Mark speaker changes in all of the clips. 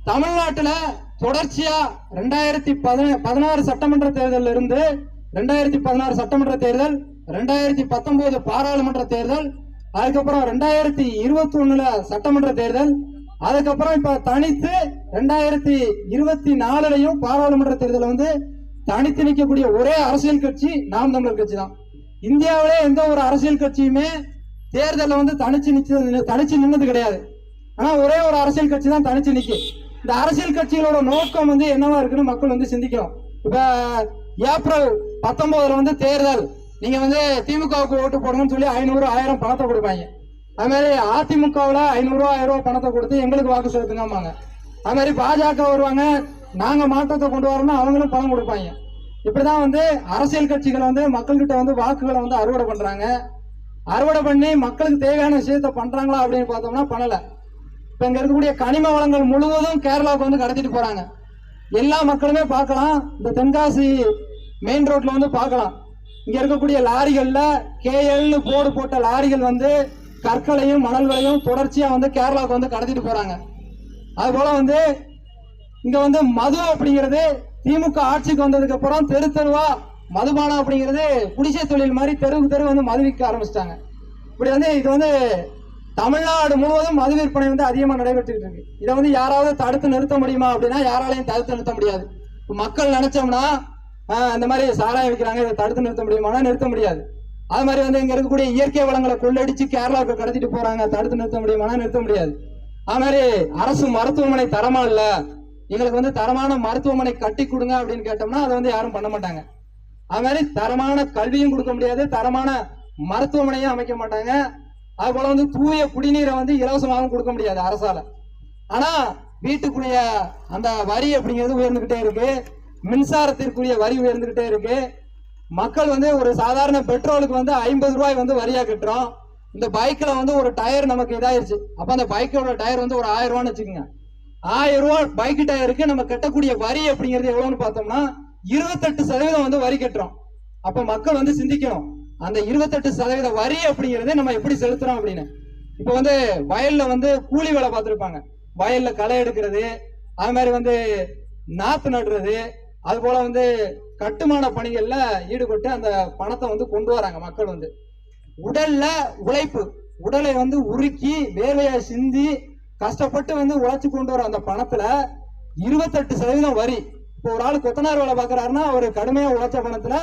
Speaker 1: தமிழ்நாட்டுல தொடர்ச்சியா 2016 சட்டமன்ற தேர்தலில் இருந்து 2016 சட்டமன்ற தேர்தல், 2019 பாராளுமன்ற தேர்தல், அதுக்கப்புறம் 2021 சட்டமன்ற தேர்தல், அதுக்கப்புறம் இப்ப தனித்து 2024 பாராளுமன்ற தேர்தல் வந்து தனித்து நிற்கக்கூடிய ஒரே அரசியல் கட்சி நாம் தமிழர் கட்சி தான். இந்தியாவிலே எந்த ஒரு அரசியல் கட்சியுமே தேர்தலில் வந்து தனிச்சு நின்னது கிடையாது. ஆனா ஒரே ஒரு அரசியல் கட்சி தான் தனிச்சு நிக்கு. இந்த அரசியல் கட்சிகளோட நோக்கம் வந்து என்னவா இருக்குன்னு மக்கள் வந்து சிந்திக்கணும். இப்ப ஏப்ரல் 19 வந்து தேர்தல், நீங்க வந்து திமுகவுக்கு ஓட்டு போடுங்கன்னு சொல்லி 500 1000 பணத்தை கொடுப்பாங்க. அது மாதிரி அதிமுகவில் 500 1000 பணத்தை கொடுத்து எங்களுக்கு வாக்கு செலுத்துங்கம்பாங்க. அது மாதிரி பாஜக வருவாங்க, நாங்க மாற்றத்தை கொண்டு வரோம்னா அவங்களும் பணம் கொடுப்பாங்க. இப்படிதான் வந்து அரசியல் கட்சிகள் வந்து மக்கள்கிட்ட வந்து வாக்குகளை வந்து அறுவடை பண்றாங்க. அறுவடை பண்ணி மக்களுக்கு தேவையான விஷயத்த பண்றாங்களா அப்படின்னு பார்த்தோம்னா பண்ணல. இப்ப இங்க இருக்கக்கூடிய கனிம வளங்கள் முழுவதும் கேரளாவுக்கு வந்து கடத்திட்டு போறாங்க. எல்லா மக்களுமே பார்க்கலாம். இந்த தென்காசி மெயின் ரோட்ல வந்து பார்க்கலாம். இங்க இருக்கக்கூடிய லாரிகள்ல கேஎல்னு போர்டு போட்ட லாரிகள் வந்து கற்களையும் மணல்களையும் தொடர்ச்சியா வந்து கேரளாவுக்கு வந்து கடத்திட்டு போறாங்க. அது போல வந்து இங்க வந்து மது அப்படிங்கிறது திமுக ஆட்சிக்கு வந்ததுக்கு அப்புறம் தெரு தெருவா மதுபானம் அப்படிங்கிறது குடிசை தொழில் மாதிரி தெருவுக்கு தெரு வந்து மது விற்க ஆரம்பிச்சிட்டாங்க. இப்படி வந்து இது வந்து தமிழ்நாடு முழுவதும் மது விற்பனை வந்து அதிகமாக நடைபெற்றுட்டு இருக்கு. இதை வந்து யாராவது தடுத்து நிறுத்த முடியுமா அப்படின்னா யாராலையும் தடுத்து நிறுத்த முடியாது. மக்கள் நினைச்சோம்னா இந்த மாதிரி சாராயம் விற்கிறாங்க, இதை தடுத்து நிறுத்த முடியுமானா நிறுத்த முடியாது. அது மாதிரி வந்து இங்க இருக்கக்கூடிய இயற்கை வளங்களை கொள்ளடிச்சு கேரளாவுக்கு கடத்திட்டு போறாங்க, தடுத்து நிறுத்த முடியுமானா நிறுத்த முடியாது. அது மாதிரி அரசு மருத்துவமனை தரமா இல்ல, எங்களுக்கு வந்து தரமான மருத்துவமனை கட்டி கொடுங்க அப்படின்னு கேட்டோம்னா அதை வந்து யாரும் பண்ண மாட்டாங்க. அது மாதிரி தரமான கல்வியும் கொடுக்க முடியாது, தரமான மருத்துவமனையும் அமைக்க மாட்டாங்க. அது போல வந்து தூய குடிநீரை வந்து இலவசமாகவும் கொடுக்க முடியாது அரசால. ஆனா வீட்டுக்குரிய அந்த வரி அப்படிங்கிறது உயர்ந்துகிட்டே இருக்கு, மின்சாரத்திற்குரிய வரி உயர்ந்துகிட்டே இருக்கு. மக்கள் வந்து ஒரு சாதாரண பெட்ரோலுக்கு வந்து 50 ரூபாய் வந்து வரியா கட்டுறோம். இந்த பைக்ல வந்து ஒரு டயர் நமக்கு இதாயிருச்சு, அப்ப அந்த பைக்கோட டயர் வந்து ஒரு 1000 ரூபான்னு வச்சுக்கோங்க. 1000 ரூபாய் பைக் டயருக்கு நம்ம கட்டக்கூடிய வரி அப்படிங்கிறது எவ்வளவுன்னு பார்த்தோம்னா 28% வந்து வரி கட்டுறோம். அப்ப மக்கள் வந்து சிந்திக்கணும், அந்த 28% வரி அப்படிங்கறத நம்ம எப்படி செலுத்துறோம் அப்படின்னு. இப்ப வந்து வயல்ல வந்து கூலி வேலை பார்த்திருப்பாங்க, வயல்ல களை எடுக்கிறது, அது மாதிரி வந்து நாத்து நடுறது, அது போல வந்து கட்டுமான பணிகள்ல ஈடுபட்டு அந்த பணத்தை வந்து கொண்டு வராங்க. மக்கள் வந்து உடல்ல உழைப்பு, உடலை வந்து உருக்கி வேர்வையை சிந்தி கஷ்டப்பட்டு வந்து உழைச்சு கொண்டு வர அந்த பணத்துல 28% வரி. இப்போ ஒரு ஆள் கொத்தனார் வேலை பார்க்கறாருன்னா ஒரு கடுமையா உழைச்ச பணத்துல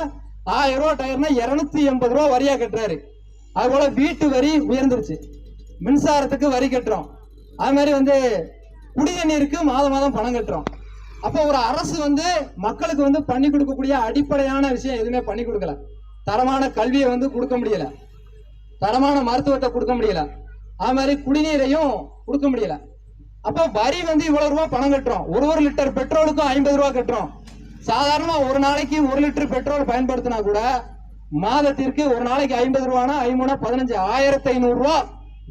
Speaker 1: 1000 ரூபாய் டயர்னா 280 ரூபாய் வரியா கட்டுறாரு. அது போல வீட்டு வரி உயர்ந்துருச்சு, மின்சாரத்துக்கு வரி கட்டுறோம், அது மாதிரி வந்து குடிநீருக்கு மாதம் மாதம் பணம் கட்டுறோம். அப்போ ஒரு அரசு வந்து மக்களுக்கு வந்து பண்ணி கொடுக்கக்கூடிய அடிப்படையான விஷயம் எதுவுமே பண்ணி கொடுக்கல. தரமான கல்வியை வந்து கொடுக்க முடியல, தரமான மருத்துவத்தை கொடுக்க முடியல, அது மாதிரி குடிநீரையும் கொடுக்க முடியல. அப்போ வரி வந்து இவ்வளவு ரூபாய் பணம் கட்டுறோம். ஒரு லிட்டர் பெட்ரோலுக்கும் 50 ரூபாய் கட்டுறோம். சாதாரணமா ஒரு நாளைக்கு 1 லிட்டர் பெட்ரோல் பயன்படுத்தினா கூட மாதத்திற்கு ஒரு நாளைக்கு 50 ரூபானா 5 15 1500 ரூபாய்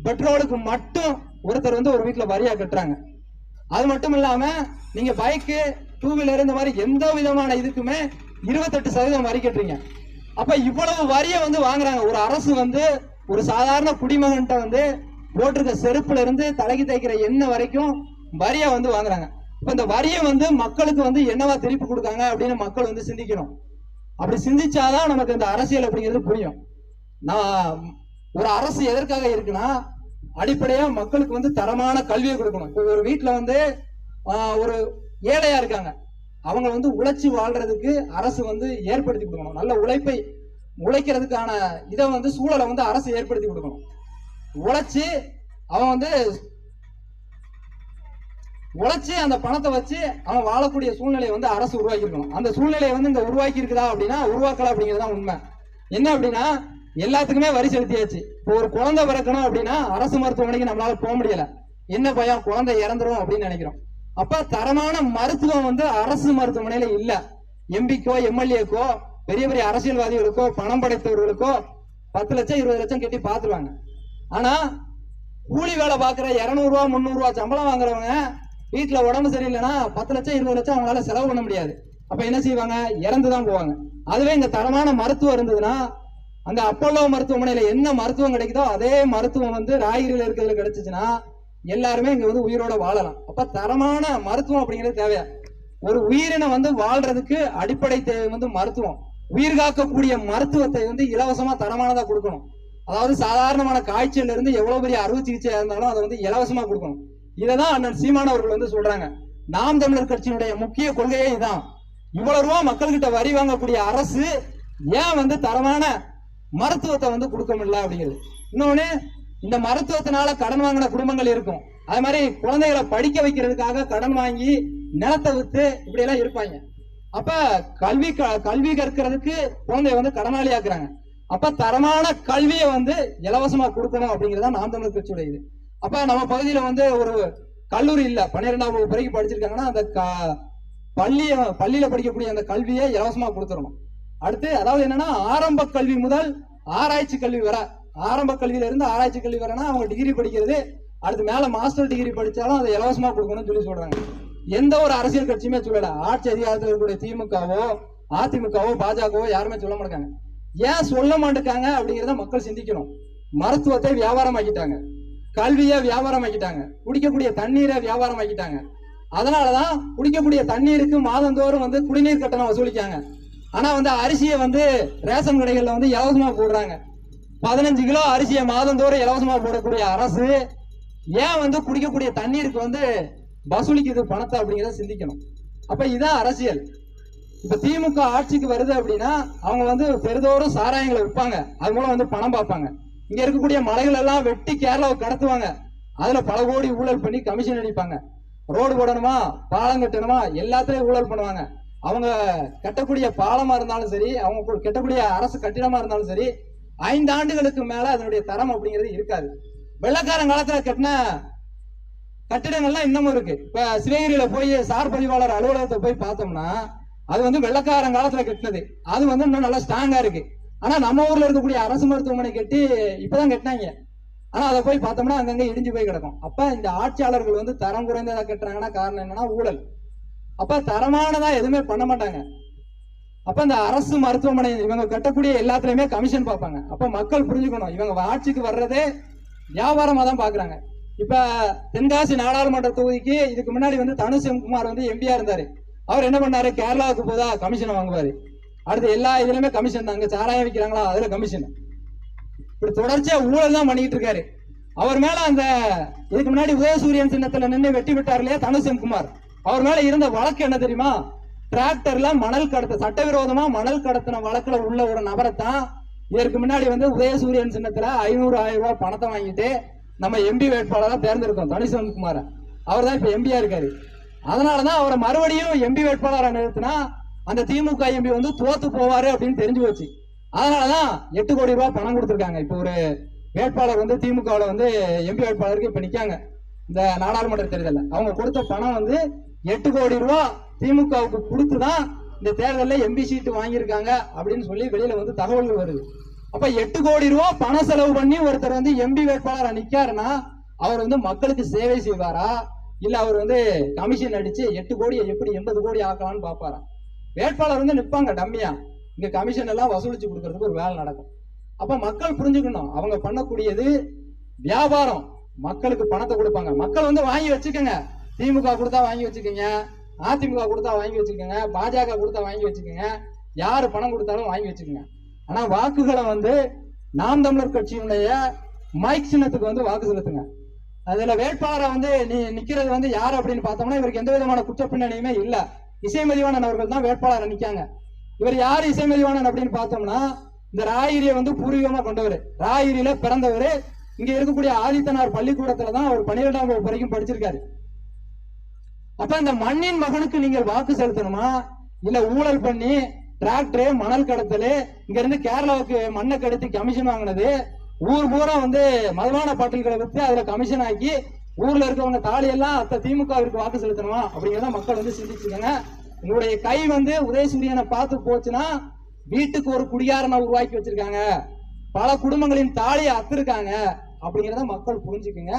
Speaker 1: பெட்ரோலுக்கு மட்டும் ஒருத்தர் வந்து ஒரு வீட்டுல வரியா கட்டுறாங்க. அது மட்டும் இல்லாம நீங்க பைக்கு, டூ வீலர் இந்த மாதிரி எந்த விதமான இதுக்குமே 28% வரி கட்டுறீங்க. அப்ப இவ்வளவு வரியை வந்து வாங்குறாங்க. ஒரு அரசு வந்து ஒரு சாதாரண குடிமகன்கிட்ட வந்து போட்டிருக்க செருப்புல இருந்து தலைக்கு தைக்கிற எண்ணெய் வரைக்கும் வரியா வந்து வாங்குறாங்க. இப்ப இந்த வரியை வந்து மக்களுக்கு வந்து என்னவா திருப்பி கொடுக்காங்க அப்படின்னு மக்கள் வந்து சிந்திக்கணும். அப்படி சிந்திச்சாதான் நமக்கு இந்த அரசியல் அப்படிங்கிறது புரியும். நான் ஒரு அரசு எதற்காக இருக்குன்னா அடிப்படையா மக்களுக்கு வந்து தரமான கல்வியை கொடுக்கணும். இப்போ ஒரு வீட்டுல வந்து ஒரு ஏழையா இருக்காங்க, அவங்க வந்து உழைச்சி வாழ்றதுக்கு அரசு வந்து ஏற்படுத்தி கொடுக்கணும். நல்ல உழைக்கிறதுக்கான இதை வந்து சூழலை வந்து அரசு ஏற்படுத்தி கொடுக்கணும். உழைச்சி அவன் வந்து உழைச்சி அந்த பணத்தை வச்சு அவன் வாழக்கூடிய சூழ்நிலையை வந்து அரசு உருவாக்கி இருக்கணும். அந்த சூழ்நிலையை வந்து இங்க உருவாக்கி இருக்குதா அப்படின்னா உருவாக்கல அப்படிங்கிறது தான் உண்மை. என்ன அப்படின்னா எல்லாத்துக்குமே வரி செலுத்தியாச்சு. இப்போ ஒரு குழந்தை பிறக்கணும் அப்படின்னா அரசு மருத்துவமனைக்கு நம்மளால போக முடியல, என்ன பயம், குழந்தை இறந்துரும் அப்படின்னு நினைக்கிறோம். அப்ப தரமான மருத்துவம் வந்து அரசு மருத்துவமனையில இல்ல. எம்பிக்கோ எம்எல்ஏக்கோ பெரிய பெரிய அரசியல்வாதிகளுக்கோ பணம் படைத்தவர்களுக்கோ 10 லட்சம் 20 லட்சம் கட்டி பாத்துருவாங்க. ஆனா கூலி வேலை பாக்குற 200 ரூபா 300 ரூபா சம்பளம் வாங்குறவங்க வீட்டுல உடம்பு சரியில்லைன்னா 10 லட்சம் 20 லட்சம் அவங்களால செலவு பண்ண முடியாது. அப்ப என்ன செய்வாங்க, இறந்துதான் போவாங்க. அதுவே இந்த தரமான மருத்துவம் இருந்ததுன்னா அங்க அப்போலோ மருத்துவமனையில என்ன மருத்துவம் கிடைக்குதோ அதே மருத்துவம் வந்து ராயகிரியில இருக்கிறதுல கிடைச்சிச்சுன்னா எல்லாருமே இங்க வந்து உயிரோட வாழலாம். அப்ப தரமான மருத்துவம் அப்படிங்கிறது தேவையா? ஒரு உயிரினம் வந்து வாழ்றதுக்கு அடிப்படை தேவை வந்து மருத்துவம். உயிர் காக்கக்கூடிய மருத்துவத்தை வந்து இலவசமா தரமானதா கொடுக்கணும். அதாவது சாதாரணமான காய்ச்சல் இருந்து எவ்வளவு பெரிய அறுவை சிகிச்சையா இருந்தாலும் அதை வந்து இலவசமா கொடுக்கணும். இததான் அண்ணன் சீமான் அவர்கள் வந்து சொல்றாங்க. நாம் தமிழர் கட்சியினுடைய முக்கிய கொள்கையே இதான். இவ்வளவு ரூபா மக்கள்கிட்ட வரி வாங்கக்கூடிய அரசு ஏன் வந்து தரமான மருத்துவத்தை வந்து கொடுக்க முடியல அப்படிங்கிறது. இன்னொன்னு, இந்த மருத்துவத்தினால கடன் வாங்கின குடும்பங்கள் இருக்கும். அது மாதிரி குழந்தைகளை படிக்க வைக்கிறதுக்காக கடன் வாங்கி நிலத்தை வித்து இப்படி எல்லாம் இருப்பாங்க. அப்ப கல்வி கற்கிறதுக்கு குழந்தைய வந்து கடனாளி ஆக்குறாங்க. அப்ப தரமான கல்வியை வந்து இலவசமா கொடுக்கணும் அப்படிங்கறத நாம் தமிழர் கட்சியோட இது. அப்ப நம்ம பகுதியில வந்து ஒரு கல்லூரி இல்ல, 12ஆம் வகுப்பு வரைக்கும் படிச்சிருக்காங்கன்னா அந்த பள்ளியில படிக்கக்கூடிய அந்த கல்வியை இலவசமா கொடுத்துடணும். அடுத்து அதாவது என்னன்னா, ஆரம்ப கல்வி முதல் ஆராய்ச்சி கல்வி வர, ஆரம்ப கல்வியில இருந்து ஆராய்ச்சி கல்வி வரனா அவங்க டிகிரி படிக்கிறது, அடுத்து மேல மாஸ்டர் டிகிரி படிச்சாலும் அதை இலவசமா கொடுக்கணும்னு சொல்லி சொல்றாங்க. எந்த ஒரு அரசியல் கட்சியுமே சொல்லல. ஆட்சி அதிகாரத்தில் இருக்கக்கூடிய திமுகவோ அதிமுகவோ பாஜகவோ யாருமே சொல்ல மாட்டாங்க. ஏன் சொல்ல மாட்டேங்காங்க அப்படிங்கிறத மக்கள் சிந்திக்கணும். மருத்துவத்தை வியாபாரம் ஆக்கிட்டாங்க, கல்வியை வியாபாரம் ஆக்கிட்டாங்க, குடிக்கக்கூடிய தண்ணீரை வியாபாரம் ஆக்கிட்டாங்க. அதனாலதான் குடிக்கக்கூடிய தண்ணீருக்கு மாதந்தோறும் வந்து குடிநீர் கட்டணம் வசூலிக்காங்க. ஆனா வந்து அரிசியை வந்து ரேஷன் கடைகள்ல வந்து இலவசமா போடுறாங்க. 15 கிலோ அரிசியை மாதந்தோறும் இலவசமா போடக்கூடிய அரசு ஏன் வந்து குடிக்கக்கூடிய தண்ணீருக்கு வந்து வசூலிக்குது பணத்தை அப்படிங்கிறத சிந்திக்கணும். அப்ப இதான் அரசியல். இப்ப திமுக ஆட்சிக்கு வருது அப்படின்னா அவங்க வந்து பெருதோறும் சாராயங்களை விற்பாங்க, அது மூலம் வந்து பணம் பார்ப்பாங்க. இங்க இருக்கக்கூடிய மலைகள் எல்லாம் வெட்டி கேரளாவுக்கு கடத்துவாங்க, அதுல பல கோடி ஊழல் பண்ணி கமிஷன் அடிப்பாங்க. ரோடு போடணுமா, பாலம் கட்டணுமா, எல்லாத்துலயும் ஊழல் பண்ணுவாங்க. அவங்க கட்டக்கூடிய பாலமா இருந்தாலும் சரி, அவங்க கட்டக்கூடிய அரசு கட்டிடமா இருந்தாலும் சரி, 5 ஆண்டுகளுக்கு மேல அதனுடைய தரம் அப்படிங்கிறது இருக்காது. வெள்ளக்காரன் காலத்துல கட்டின கட்டிடங்கள்லாம் இன்னமும் இருக்கு. இப்ப சிவகிரியில போய் சார் பதிவாளர் அலுவலகத்தை போய் பார்த்தோம்னா அது வந்து வெள்ளக்காரன் காலத்துல கட்டினது, அது வந்து இன்னும் நல்லா ஸ்ட்ராங்கா இருக்கு. ஆனா நம்ம ஊர்ல இருக்கக்கூடிய அரசு மருத்துவமனை கட்டி இப்பதான் கட்டினாங்க, ஆனா அதை போய் பார்த்தோம்னா அங்கங்க இடிஞ்சு போய் கிடக்கும். அப்ப இந்த ஆட்சியாளர்கள் வந்து தரம் குறைந்ததா கட்டுறாங்கன்னா காரணம் என்னன்னா ஊழல். அப்ப தரமானதா எதுவுமே பண்ண மாட்டாங்க. அப்ப இந்த அரசு மருத்துவமனை இவங்க கட்டக்கூடிய எல்லாத்துலயுமே கமிஷன் பார்ப்பாங்க. அப்ப மக்கள் புரிஞ்சுக்கணும், இவங்க ஆட்சிக்கு வர்றதே வியாபாரமா தான் பாக்குறாங்க. இப்ப தென்காசி நாடாளுமன்ற தொகுதிக்கு இதுக்கு முன்னாடி வந்து தனுஷ்குமார் வந்து எம்பியா இருந்தாரு. அவர் என்ன பண்ணாரு, கேரளாவுக்கு போதா கமிஷன் வாங்குவாரு. அடுத்து எல்லா இதுலயுமே கமிஷன் தான். அங்க சாராயம் விற்கிறாங்களா அதுல கமிஷன். இப்படி தொடர்ச்சியா ஊழல் தான் பண்ணிட்டு இருக்காரு. அவர் மேல அந்த இதுக்கு முன்னாடி உதயசூரியன் சின்னத்துல நின்று வெட்டி விட்டார் இல்லையா தனுஷ்குமார், அவர் மேல இருந்த வழக்கு என்ன தெரியுமா? டிராக்டர்ல மணல் கடத்த, சட்டவிரோதமா மணல் கடத்தின வழக்குல உள்ள ஒரு நபரை தான் இதற்கு முன்னாடி வந்து உதயசூரியன் சின்னத்துல 500,000 ரூபாய் பணத்தை வாங்கிட்டு நம்ம எம்பி வேட்பாளராக தேர்ந்தெடுத்தோம் தனுஷ்குமார. அவர் தான் இப்ப எம்பியா இருக்காரு. அதனாலதான் அவரை மறுபடியும் எம்பி வேட்பாளராக நிறுத்தினா அந்த திமுக எம்பி வந்து தோத்து போவாரு அப்படின்னு தெரிஞ்சு போச்சு. அதனாலதான் 8 கோடி ரூபாய் பணம் கொடுத்திருக்காங்க. இப்ப ஒரு வேட்பாளர் வந்து திமுகவில் வந்து எம்பி வேட்பாளருக்கு இப்ப நிக்காங்க இந்த நாடாளுமன்ற தேர்தலில். அவங்க கொடுத்த பணம் வந்து 8 கோடி ரூபாய் திமுகவுக்கு கொடுத்துதான் இந்த தேர்தலில் எம்பி சீட்டு வாங்கியிருக்காங்க அப்படின்னு சொல்லி வெளியில வந்து தகவல்கள் வருது. அப்ப 8 கோடி ரூபாய் பண செலவு பண்ணி ஒருத்தர் வந்து எம்பி வேட்பாளராக நிக்காருன்னா அவர் வந்து மக்களுக்கு சேவை செய்வாரா, இல்ல அவர் வந்து கமிஷன் அடிச்சு 8 கோடியை எப்படி 80 கோடி ஆக்கலாம்னு பாப்பாரா? வேட்பாளர் வந்து நிற்பாங்க டம்மியா, இங்க கமிஷன் எல்லாம் வசூலிச்சு கொடுக்கறதுக்கு ஒரு வேலை நடக்கும். அப்ப மக்கள் புரிஞ்சுக்கணும், அவங்க பண்ணக்கூடியது வியாபாரம். மக்களுக்கு பணத்தை கொடுப்பாங்க, மக்கள் வந்து வாங்கி வச்சுக்கோங்க. திமுக கொடுத்தா வாங்கி வச்சுக்கோங்க, அதிமுக கொடுத்தா வாங்கி வச்சுக்கோங்க, பாஜக கொடுத்தா வாங்கி வச்சுக்கோங்க, யாரு பணம் கொடுத்தாலும் வாங்கி வச்சுக்கோங்க. ஆனா வாக்குகளை வந்து நாம் தமிழர் கட்சியினுடைய மைக் சின்னத்துக்கு வந்து வாக்கு செலுத்துங்க. அதுல வேட்பாளரை வந்து நிக்கிறது வந்து யாரு அப்படின்னு பார்த்தோம்னா இவருக்கு எந்த விதமான குற்ற பின்னணியுமே இல்ல. இசைமதிவாணன் அவர்கள் தான் வேட்பாளரை நிக்காங்க. இவர் யாரு இசைமதிவாணன் அப்படின்னு பார்த்தோம்னா இந்த ராயிரியை வந்து பூர்வீகமா கொண்டவர், ராயிரியில பிறந்தவர். இங்க இருக்கக்கூடிய ஆதித்தனார் பள்ளிக்கூடத்துல தான் அவர் 12ஆம் வகுப்பு வரைக்கும் படிச்சிருக்காரு. அப்ப இந்த மண்ணின் மகனுக்கு நீங்கள் வாக்கு செலுத்தணுமா, இல்ல ஊழல் பண்ணி டிராக்டர் மணல் கடத்தல், இங்க இருந்து கேரளாவுக்கு மண்ணை கடத்தி கமிஷன் வாங்கினது, ஊர் பூரா வந்து மதுபான பாட்டில்களை விற்று அதுல கமிஷன் ஆக்கி ஊர்ல இருக்கவங்க தாலியெல்லாம் அத்த திமுகவிற்கு வாக்கு செலுத்தணுமா அப்படிங்கிறத மக்கள் வந்து சிந்திச்சுக்கோங்க. உங்களுடைய கை வந்து உதயசூரியனை பார்த்து போச்சுன்னா வீட்டுக்கு ஒரு குடிகாரனை உருவாக்கி வச்சிருக்காங்க, பல குடும்பங்களின் தாலியை அத்திருக்காங்க அப்படிங்கிறத மக்கள் புரிஞ்சுக்குங்க.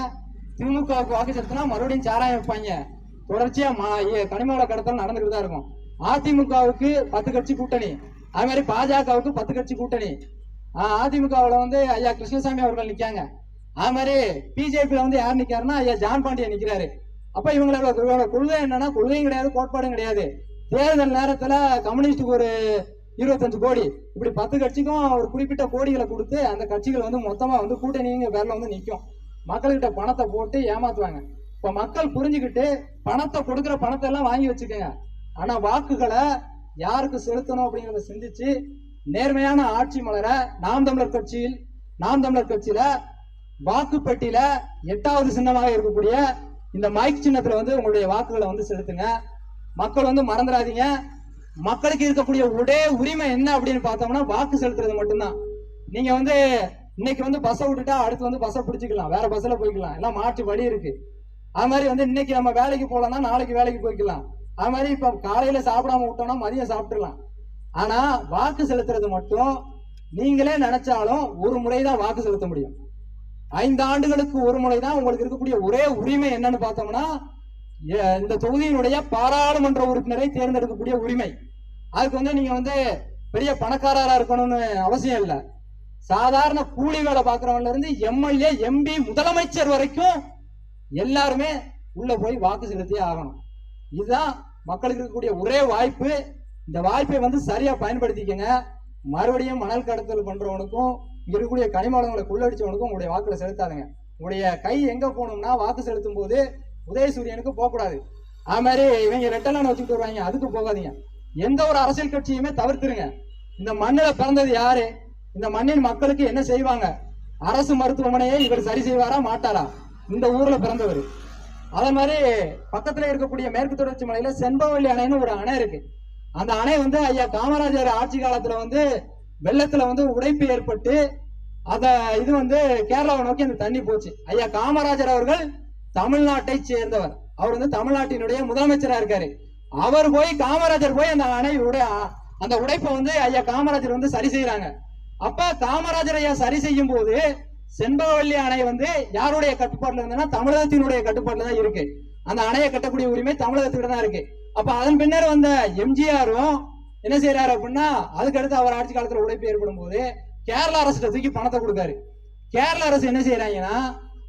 Speaker 1: திமுகவுக்கு வாக்கு செலுத்தினா மறுபடியும் சாராயம் வைப்பாங்க, தொடர்ச்சியா கனிமவள கடத்தல் நடந்துகிட்டு தான் இருக்கும். அதிமுகவுக்கு 10 கட்சி கூட்டணி, அது மாதிரி பாஜகவுக்கு 10 கட்சி கூட்டணி. அதிமுகவில் வந்து ஐயா கிருஷ்ணசாமி அவர்கள் நிக்காங்க, அது மாதிரி பிஜேபியில வந்து யார் நிக்கிறாருன்னா ஐயா ஜான் பாண்டியன் நிக்கிறாரு. அப்ப இவங்களோட கொள்கை என்னன்னா, கொள்கையும் கிடையாது, கோட்பாடும் கிடையாது. தேர்தல் நேரத்துல கம்யூனிஸ்டுக்கு ஒரு 25 கோடி, இப்படி 10 கட்சிக்கும் ஒரு குறிப்பிட்ட கோடிகளை கொடுத்து அந்த கட்சிகள் வந்து மொத்தமா வந்து கூட்டணிங்க பேர்ல வந்து நிற்கும். மக்கள்கிட்ட பணத்தை போட்டு ஏமாத்துவாங்க. இப்ப மக்கள் புரிஞ்சுக்கிட்டு பணத்தை கொடுக்குற பணத்தை எல்லாம் வாங்கி வச்சுக்கோங்க, ஆனா வாக்குகளை யாருக்கு செலுத்தணும் அப்படிங்கிறத சிந்திச்சு நேர்மையான ஆட்சி மலர நாம் தமிழர் கட்சியில வாக்கு பெட்டியில 8வது சின்னமாக இருக்கக்கூடிய இந்த மைக் சின்னத்துல வந்து உங்களுடைய வாக்குகளை வந்து செலுத்துங்க. மக்கள் வந்து மறந்துடாதீங்க, மக்களுக்கு இருக்கக்கூடிய ஒரே உரிமை என்ன அப்படின்னு பார்த்தோம்னா வாக்கு செலுத்துறது மட்டும்தான். நீங்க வந்து இன்னைக்கு வந்து பஸ்ஸை விட்டுட்டா அடுத்து வந்து பஸ்ஸை பிடிச்சிக்கலாம், வேற பஸ்ல போய்க்கலாம், எல்லாம் மாற்று வழி இருக்கு. அது மாதிரி வந்து இன்னைக்கு நம்ம வேலைக்கு போகலன்னா நாளைக்கு வேலைக்கு போய்க்கலாம். அது மாதிரி இப்ப காலையில சாப்பிடாம விட்டோம்னா மதியம் சாப்பிட்டுலாம். ஆனா வாக்கு செலுத்துறது மட்டும் நீங்களே நினைச்சாலும் ஒரு முறைதான் வாக்கு செலுத்த முடியும். 5 ஆண்டுகளுக்கு ஒரு முறைதான் உங்களுக்கு இருக்கக்கூடிய ஒரே உரிமை என்னன்னு பார்த்தோம்னா இந்த தொகுதியினுடைய பாராளுமன்ற உறுப்பினரை தேர்ந்தெடுக்கக்கூடிய உரிமை. அதுக்கு வந்து நீங்க வந்து பெரிய பணக்காரரா இருக்கணும்னு அவசியம் இல்லை. சாதாரண கூலி வேலை பார்க்கறவன்ல இருந்து எம்எல்ஏ, எம்பி, முதலமைச்சர் வரைக்கும் எல்லாருமே உள்ள போய் வாக்கு செலுத்தியே ஆகணும். இதுதான் மக்களுக்கு இருக்கக்கூடிய ஒரே வாய்ப்பு. இந்த வாய்ப்பை வந்து சரியா பயன்படுத்திக்கங்க. மறுபடியும் மணல் கடத்தல் பண்றவனுக்கும் இங்க இருக்கக்கூடிய கனிமவளங்களை கொள்ளடிச்சவனுக்கும் உங்களுடைய வாக்குல செலுத்தாதுங்க. உங்களுடைய கை எங்க போகணும்னா வாக்கு செலுத்தும் போது உதயசூரியனுக்கு போகக்கூடாது. அது மாதிரி இவங்க ரெட்டலான வச்சுக்கிட்டு வருவாங்க, அதுக்கு போகாதீங்க. எந்த ஒரு அரசியல் கட்சியுமே தவிர்த்துருங்க. இந்த மண்ணில பிறந்தது யாரு, இந்த மண்ணின் மக்களுக்கு என்ன செய்வாங்க, அரசு மருத்துவமனையை இவர் சரி செய்வாரா மாட்டாரா, இந்த ஊர்ல பிறந்தவர். அதே மாதிரி பக்கத்துல இருக்கக்கூடிய மேற்கு தொடர்ச்சி மலையில செண்பகவல்லி அணைன்னு ஒரு அணை இருக்கு. அந்த அணை வந்து ஐயா காமராஜர் ஆட்சி காலத்துல வந்து வெள்ளத்துல வந்து உடைப்பு ஏற்பட்டு அத இது வந்து கேரளாவை நோக்கி அந்த தண்ணி போச்சு. ஐயா காமராஜர் அவர்கள் தமிழ்நாட்டை சேர்ந்தவர், அவர் வந்து தமிழ்நாட்டினுடைய முதலமைச்சரா இருக்காரு. அவர் போய் காமராஜர் போய் அந்த அணையுடைய அந்த உடைப்பை வந்து ஐயா காமராஜர் வந்து சரி செய்யறாங்க. அப்ப காமராஜர் ஐயா சரி செய்யும் போது செண்பகவல்லி அணை வந்து யாருடைய கட்டுப்பாட்டுல இருந்ததுன்னா தமிழகத்தினுடைய கட்டுப்பாட்டுல தான் இருக்கு. அந்த அணையை கட்டக்கூடிய உரிமை தமிழகத்துக்கிட்ட தான் இருக்கு. அப்ப அதன் பின்னர் வந்த எம்ஜிஆரும் என்ன செய்யறாரு அப்படின்னா, அதுக்கு அடுத்து அவர் ஆட்சி காலத்துல உடைப்பு ஏற்படும் போது கேரள அரசு தூக்கி பணத்தை கொடுக்காரு. கேரள அரசு என்ன செய்யறாங்கன்னா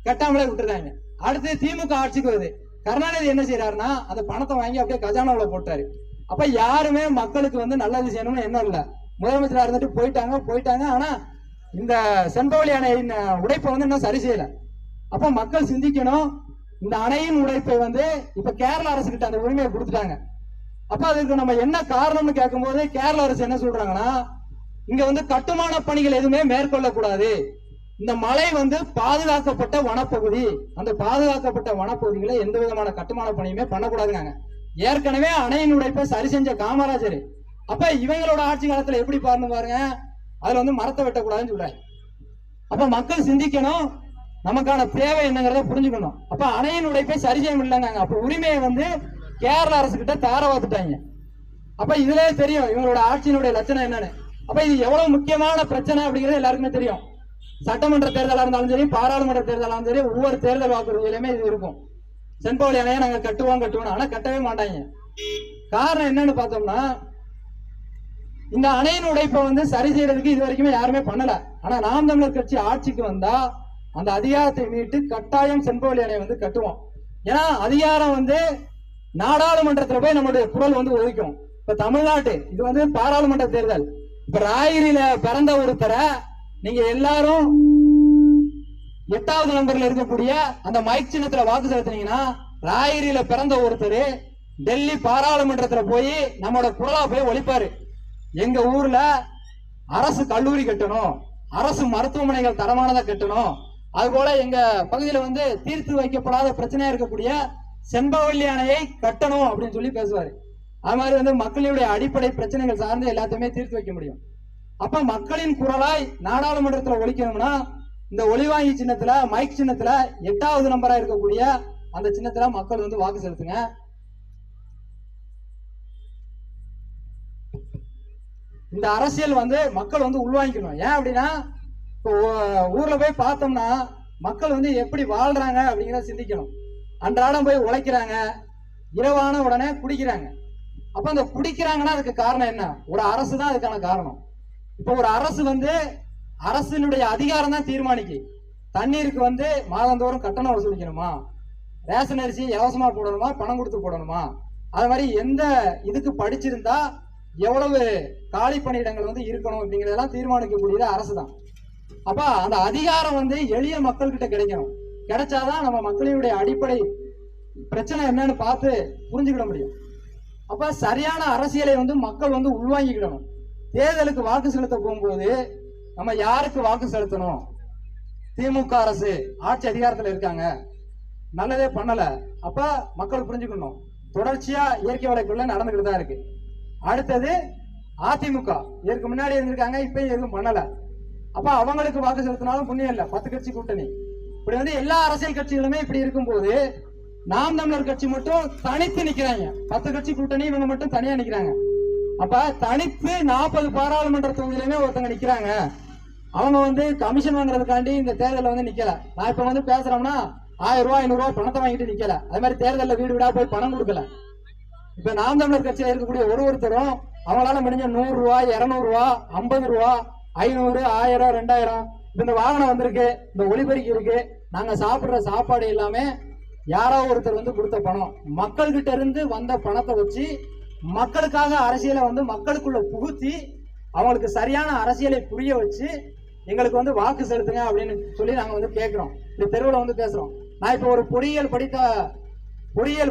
Speaker 1: கட்டாமலே விட்டுறாங்க. அடுத்து திமுக ஆட்சிக்கு வருது. கருணாநிதி என்ன செய்யறாருன்னா அந்த பணத்தை வாங்கி அப்படியே கஜானாவுல போட்டாரு. அப்ப யாருமே மக்களுக்கு வந்து நல்லது செய்யணும்னு என்ன இல்ல, முதலமைச்சரா இருந்துட்டு போயிட்டாங்க. ஆனா இந்த செண்பகவல்லி அணையின் உடைப்பை வந்து இன்னும் சரி செய்யல. அப்ப மக்கள் சிந்திக்கணும், இந்த அணையின் உடைப்பை வந்து இப்ப கேரள அரசு கிட்ட அந்த உரிமையை கொடுத்துட்டாங்க. அப்ப அதுக்கு நம்ம என்ன காரணம்னு கேட்கும் போது கேரள அரசு என்ன சொல்றாங்கன்னா, இங்க வந்து கட்டுமான பணிகள் எதுவுமே மேற்கொள்ளக்கூடாது, இந்த மலை வந்து பாதுகாக்கப்பட்ட வனப்பகுதி, அந்த பாதுகாக்கப்பட்ட வனப்பகுதிகளை எந்த விதமான கட்டுமான பணியுமே பண்ணக்கூடாதுங்க. ஏற்கனவே அணையின் உடைப்பை சரி செஞ்ச காமராஜர். அப்ப இவங்களோட ஆட்சி காலத்துல எப்படி பாருங்க, அதுல வந்து மரத்தை வெட்டக்கூடாதுன்னு சொல்றாங்க. அப்ப மக்கள் சிந்திக்கணும், நமக்கான தேவை என்னங்கிறத புரிஞ்சுக்கணும். அப்ப அணையின் உடைப்பை சரி செய்ய முடியலங்க. அப்ப உரிமையை வந்து கேரள அரசு கிட்ட தாரவாத்துட்டாங்க. அப்ப இதுல தெரியும் இவங்களோட ஆட்சியினுடைய லட்சணம் என்னன்னு. அப்ப இது எவ்வளவு முக்கியமான பிரச்சனை அப்படிங்கிறது எல்லாருக்குமே தெரியும். சட்டமன்ற தேர்தலா இருந்தாலும் சரி, பாராளுமன்ற தேர்தலா இருந்தாலும் சரி, ஒவ்வொரு தேர்தல் வாக்குறுதியிலுமே இது இருக்கும். செண்பகவல்லி அணையை நாங்க கட்டுவோம், ஆனா கட்டவே மாட்டாங்க. காரணம் என்னன்னு பார்த்தோம்னா, இந்த அணையின் உடைப்பை வந்து சரி செய்யறதுக்கு இது வரைக்குமே யாருமே பண்ணல. ஆனா நாம் தமிழர் கட்சி ஆட்சிக்கு வந்தா அந்த அதிகாரத்தை மீட்டு கட்டாயம் செண்பகவல்லி அணையை வந்து கட்டுவோம். ஏன்னா அதிகாரம் வந்து நாடாளுமன்றத்துல போய் நம்மளுடைய குரல் வந்து ஒதுக்கும். இப்ப தமிழ்நாட்டு இது வந்து பாராளுமன்ற தேர்தல். இப்ப ராயகிரியில பிறந்த ஒருத்தரை நீங்க எல்லாரும் 8வது நம்பர்ல இருக்கக்கூடிய அந்த மைக் சின்னத்துல வாக்கு செலுத்தினீங்கன்னா, ராயகிரியில பிறந்த ஒருத்தர் டெல்லி பாராளுமன்றத்துல போய் நம்மளோட குரலா போய் ஒழிப்பாரு. எங்க ஊர்ல அரசு கல்லூரி கட்டணும், அரசு மருத்துவமனைகள் தரமானதை கட்டணும், அது போல எங்க பகுதியில வந்து தீர்த்து வைக்கப்படாத பிரச்சனையா இருக்கக்கூடிய செண்பகவல்லி அணையை கட்டணும் அப்படின்னு சொல்லி பேசுவாரு. அது மாதிரி வந்து மக்களுடைய அடிப்படை பிரச்சனைகள் சார்ந்து எல்லாத்தையுமே தீர்த்து வைக்க முடியும். அப்ப மக்களின் குரலாய் நாடாளுமன்றத்துல ஒழிக்கணும்னா இந்த ஒளிவாங்கி சின்னத்துல மைக் சின்னத்துல 8வது நம்பரா இருக்கக்கூடிய அந்த சின்னத்துல மக்கள் வந்து வாக்கு செலுத்துங்க. இந்த அரசியல் வந்து மக்கள் வந்து உள்வாங்கிக்கணும். ஏன் அப்படின்னா, இப்போ ஊர்ல போய் பார்த்தோம்னா மக்கள் வந்து எப்படி வாழ்றாங்க அப்படிங்கிறத சிந்திக்கணும். அன்றாடம் போய் உழைக்கிறாங்க, இரவான உடனே குடிக்கிறாங்க. அப்ப அந்த குடிக்கிறாங்கன்னா அதுக்கு காரணம் என்ன? ஒரு அரசு தான் அதுக்கான காரணம். இப்போ ஒரு அரசு வந்து அரசினுடைய அதிகாரம் தான் தீர்மானிக்கு. தண்ணீருக்கு வந்து மாதந்தோறும் கட்டணம் வசூலிக்கணுமா, ரேஷன் அரிசி இலவசமா போடணுமா, பணம் கொடுத்து போடணுமா, அது மாதிரி எந்த இதுக்கு படிச்சிருந்தா எவ்வளவு காலி பணியிடங்கள் வந்து இருக்கணும் அப்படிங்கிறதெல்லாம் தீர்மானிக்கக்கூடியது அரசு தான். அப்ப அந்த அதிகாரம் வந்து எளிய மக்கள்கிட்ட கிடைக்கணும். கிடைச்சாதான் நம்ம மக்களுடைய அடிப்படை பிரச்சனை என்னன்னு பார்த்து புரிஞ்சுக்கிட முடியும். அப்ப சரியான அரசியலை வந்து மக்கள் வந்து உள்வாங்கிக்கிடணும். தேர்தலுக்கு வாக்கு செலுத்த போகும்போது நம்ம யாருக்கு வாக்கு செலுத்தணும்? திமுக அரசு ஆட்சி அதிகாரத்தில் இருக்காங்க, நல்லதே பண்ணல. அப்ப மக்கள் புரிஞ்சுக்கணும், தொடர்ச்சியா இயற்கை வளக்குள்ள நடந்துகிட்டு தான் இருக்கு. அடுத்தது அதிமுக இதற்கு முன்னாடி இருந்திருக்காங்க, இப்ப எதுவும் பண்ணல. அப்ப அவங்களுக்கு வாக்கு செலுத்தினாலும் புண்ணியம் இல்ல. 10 கட்சி கூட்டணி இப்படி வந்து எல்லா அரசியல் கட்சிகளுமே இப்படி இருக்கும்போது நாம் தமிழர் கட்சி மட்டும் தனித்து நிக்கிறாங்க. 10 கட்சி கூட்டணி இவங்க மட்டும் தனியா நிக்கிறாங்க. அப்ப தனித்து 40 பாராளுமன்ற தொகுதியிலுமே ஒருத்தங்க நிக்கிறாங்க. அவங்க வந்து கமிஷன் வாங்குறதுக்காண்டி இந்த தேர்தலில் வந்து நிக்கல. நான் இப்ப வந்து பேசுறோம்னா 1000 ரூபாய் 500 ரூபாய் பணத்தை வாங்கிட்டு நிக்கல. அது மாதிரி தேர்தலில் வீடு வீடா போய் பணம் கொடுக்கல. இப்ப நாம் தமிழர் கட்சியில இருக்கக்கூடிய ஒருத்தரும் அவங்களால முடிஞ்ச 100 ரூபாய் 200 ரூபாய் 50 ரூபாய் 500 1000 2000 இந்த வாகனம் வந்திருக்கு, இந்த ஒளிபெருக்கி இருக்கு, நாங்க சாப்பிடுற சாப்பாடு எல்லாமே யாரோ ஒருத்தர் வந்து கொடுத்த பணம். மக்கள் கிட்ட இருந்து வந்த பணத்தை வச்சு மக்களுக்காக அரசியலை வந்து மக்களுக்குள்ள புகுத்தி அவங்களுக்கு சரியான அரசியலை புரிய வச்சு எங்களுக்கு வந்து வாக்கு செலுத்துங்க அப்படின்னு சொல்லி நாங்க வந்து கேட்கிறோம். இந்த தெருவில் வந்து பேசுறோம். நான் இப்ப ஒரு பொறியியல்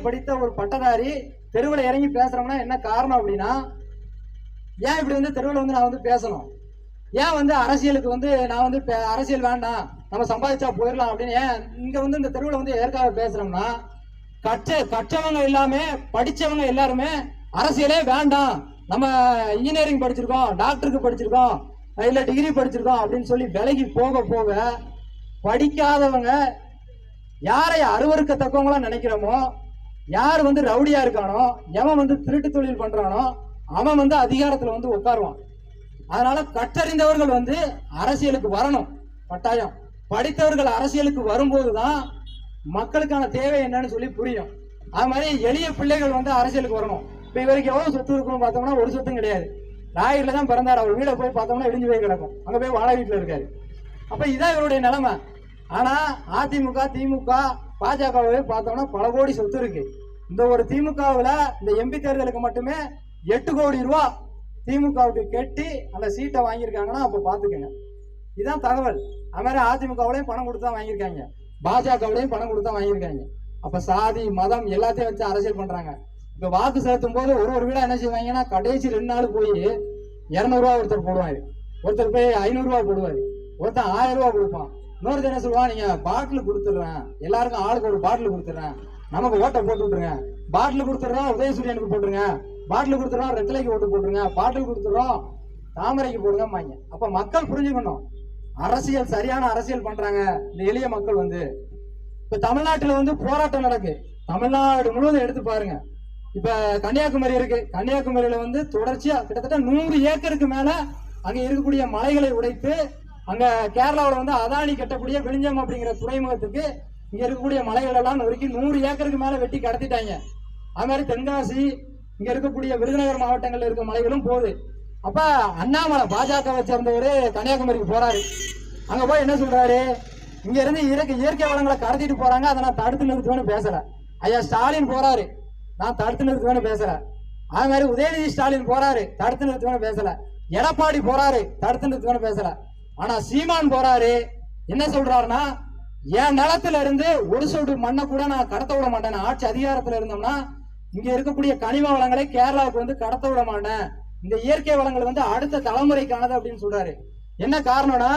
Speaker 1: படித்த ஒரு பட்டதாரி தெருவில் இறங்கி பேசுறோம்னா என்ன காரணம் அப்படின்னா, ஏன் இப்படி வந்து தெருவில் வந்து நான் வந்து பேசணும்? ஏன் வந்து அரசியலுக்கு வந்து நான் வந்து அரசியல் வேண்டாம், நம்ம சம்பாதிச்சா போயிடலாம் அப்படின்னு ஏன் இங்க வந்து இந்த தெருவில் வந்து எதற்காக பேசுறோம்னா, கற்றவங்க எல்லாமே படிச்சவங்க எல்லாருமே அரசியலே வேண்டாம், நம்ம இன்ஜினியரிங் படிச்சிருக்கோம், டாக்டருக்கு படிச்சிருக்கோம், இல்ல டிகிரி படிச்சிருக்கோம் அப்படின்னு சொல்லி விலகி போக போக படிக்காதவங்க யாரை அருவருக்கத்தக்கவங்களா நினைக்கிறோமோ, யார் வந்து ரவுடியா இருக்கானோ, எவன் வந்து திருட்டு தொழில் பண்றானோ அவன் வந்து அதிகாரத்துல வந்து உட்காருவான். அதனால கற்றறிந்தவர்கள் வந்து அரசியலுக்கு வரணும் கட்டாயம். படித்தவர்கள் அரசியலுக்கு வரும்போதுதான் மக்களுக்கான தேவை என்னன்னு சொல்லி புரியும். அது மாதிரி எளிய பிள்ளைகள் வந்து அரசியலுக்கு வரணும். இப்ப இவருக்கு எவ்வளவு சொத்து இருக்குன்னு பார்த்தோம்னா ஒரு சொத்தும் கிடையாது. ராயர்ல தான் பிறந்தார். அவர் வீட போய் பார்த்தோம்னா இடிஞ்சு போய் கிடக்கும், அங்க போய் வாடகை வீட்டுல இருக்காரு. அப்ப இதான் இவருடைய நிலைமை. ஆனா அதிமுக திமுக பாஜகவை பார்த்தோம்னா பல கோடி சொத்து இருக்கு. இந்த ஒரு திமுகவுல இந்த எம்பி தேர்தலுக்கு மட்டுமே 8 கோடி ரூபாய் திமுகவுக்கு கட்டி அந்த சீட்டை வாங்கியிருக்காங்கன்னா அப்ப பாத்துக்கங்க. இதுதான் தகவல். அது மாதிரி அதிமுகவுலையும் பணம் கொடுத்தா வாங்கியிருக்காங்க, பாஜகவுலையும் பணம் கொடுத்தா வாங்கியிருக்காங்க. அப்ப சாதி மதம் எல்லாத்தையும் வச்சு அரசியல் பண்றாங்க. இப்ப வாக்கு செலுத்தும் போது ஒரு வீடா என்ன செய்வாங்கன்னா, கடைசி 2 நாள் போய் 200 ரூபாய் ஒருத்தர் போடுவாரு, ஒருத்தர் போய் 500 ரூபாய் போடுவாரு, ஒருத்தர் 1000 ரூபாய் கொடுப்பான். இன்னொருத்தர் என்ன சொல்லுவான், நீங்க பாட்டில் கொடுத்துடுறேன், எல்லாருக்கும் ஆளுக்கு ஒரு பாட்டில் கொடுத்துடுறேன், நமக்கு ஓட்டை போட்டு விட்டுருங்க, பாட்டில் கொடுத்துடுறோம் உதயசூரியனுக்கு போட்டுருங்க, பாட்டில் கொடுத்துடுறோம் ரெட்டலைக்கு ஓட்டு போட்டுருங்க, பாட்டில் கொடுத்துடுறோம் தாமரைக்கு போடுங்க. அப்ப மக்கள் புரிஞ்சுக்கணும், அரசியல் சரியான அரசியல் பண்றாங்க இந்த எளிய மக்கள் வந்து. இப்ப தமிழ்நாட்டுல வந்து போராட்டம் நடக்கு, தமிழ்நாடு முழுவதும் எடுத்து பாருங்க. இப்ப கன்னியாகுமரி இருக்கு, கன்னியாகுமரியில வந்து தொடர்ச்சியா கிட்டத்தட்ட 100 ஏக்கருக்கு மேல அங்க இருக்கக்கூடிய மலைகளை உடைத்து, அங்க கேரளாவில் வந்து அதானி கட்டக்கூடிய விழிஞ்சம் அப்படிங்கிற துறைமுகத்துக்கு இங்க இருக்கக்கூடிய மலைகள் எல்லாம் நொறுக்கி 100 ஏக்கருக்கு மேல வெட்டி கடத்திட்டாங்க. அது மாதிரி தென்காசி இங்க இருக்கக்கூடிய விருதுநகர் மாவட்டங்கள்ல இருக்க மலைகளும் போகுது. அப்ப அண்ணாமலை பாஜகவை சேர்ந்தவர் கன்னியாகுமரிக்கு போறாரு. அங்க போய் என்ன சொல்றாரு, இங்க இருந்து இயற்கை வளங்களை கடத்திட்டு போறாங்க, அதை நான் தடுத்து நிறுத்துவேன்னு பேசல. ஐயா ஸ்டாலின் போறாரு, நான் தடுத்து நிறுத்துவேன்னு பேசல. அது மாதிரி உதயநிதி ஸ்டாலின் போறாரு, தடுத்து நிறுத்துவேன்னு பேசல. எடப்பாடி போறாரு, தடுத்து நிறுத்துவேன்னு பேசல. ஆனா சீமான் போறாரு, என்ன சொல்றாருன்னா, என் நிலத்துல இருந்து ஒரு சொட்டு மண்ணை கூட நான் கடத்த விட மாட்டேன், ஆட்சி அதிகாரத்துல இருந்தோம்னா இங்க இருக்கக்கூடிய கனிம வளங்களை கேரளாவுக்கு வந்து கடத்த விட மாட்டேன், இந்த இயற்கை வளங்கள் வந்து அடுத்த தலைமுறைக்கானது அப்படின்னு சொல்றாரு. என்ன காரணம்னா,